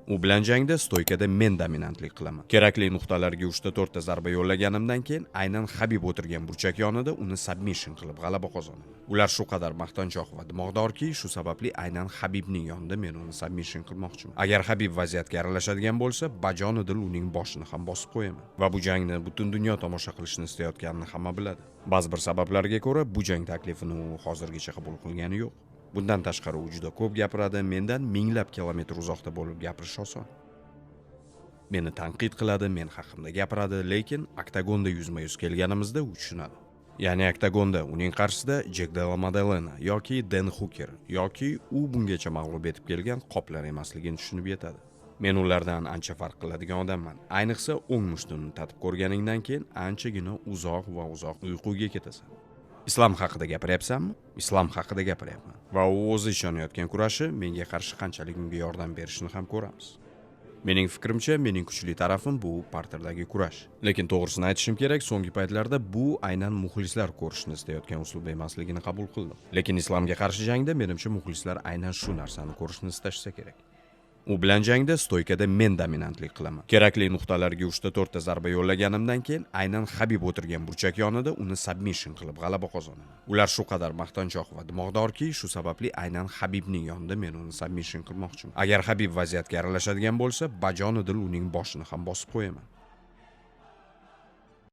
U bilan jangda stoykada men dominantlik qilaman. Kerakli nuqtalarga 3-4 ta zarba yo'llaganimdan keyin aynan Habib o'tirgan burchak yonida uni submission qilib g'alaba qozonaman. Ular shu qadar maqtanchoq va dimog'dorki, shu sababli aynan Habibning yonida men uni submission qilmoqchiman. Agar Habib vaziyatga aralashadigan bo'lsa, bajonidil uning boshini ham bosib qo'yaman. Va bu jangni butun dunyo tomosha qilishni istayotganini hamma biladi. Ba'zi bir sabablarga ko'ra bu jang taklifini u hozirgacha qabul qilgani yo'q. Bundan tashqari u juda ko'p gapiradi, mendan minglab kilometr uzoqda bo'lib gapirish oson. Meni tanqid qiladi, men haqimda gapiradi, lekin oktagonda yuzma-yuz kelganimizda u tushunadi. Ya'ni oktagonda uning qarshisida Jack Della Maddalena yoki Dan Hooker yoki u bungacha mag'lub etib kelgan qoplar emasligini tushunib yetadi. Men ulardan ancha farq qiladigan odamman. Ayniqsa o'ng mushtini tatib ko'rganingdan keyin anchagina uzoq uyquga ketasan. Islom haqida gapiryapsanmi? Islom haqida gapiryapman. Va u o'zi ishonayotgan kurashi menga qarshi qanchalik unga yordam berishini ham ko'ramiz. Mening fikrimcha, mening kuchli tarafim bu parterdagi kurash. Lekin to'g'risini aytishim kerak, so'nggi paytlarda bu aynan muxlislar ko'rishni istayotgan uslub emasligini qabul qildim. Lekin Islomga qarshi jangda menimcha muxlislar aynan shu narsani ko'rishni istashsa kerak. U bilan jangda stoykada men dominantlik qilaman. Kerakli nuqtalarga 3-4 ta zarba yo'llaganimdan keyin aynan Habib o'tirgan burchak yonida uni submission qilib g'alaba qozonaman. Ular shu qadar maqtanchoq va dimog'dorki, shu sababli aynan Habibning yonida men uni submission qilmoqchiman. Agar Habib vaziyatga aralashadigan bo'lsa, bajonidil uning boshini ham bosib qo'yaman.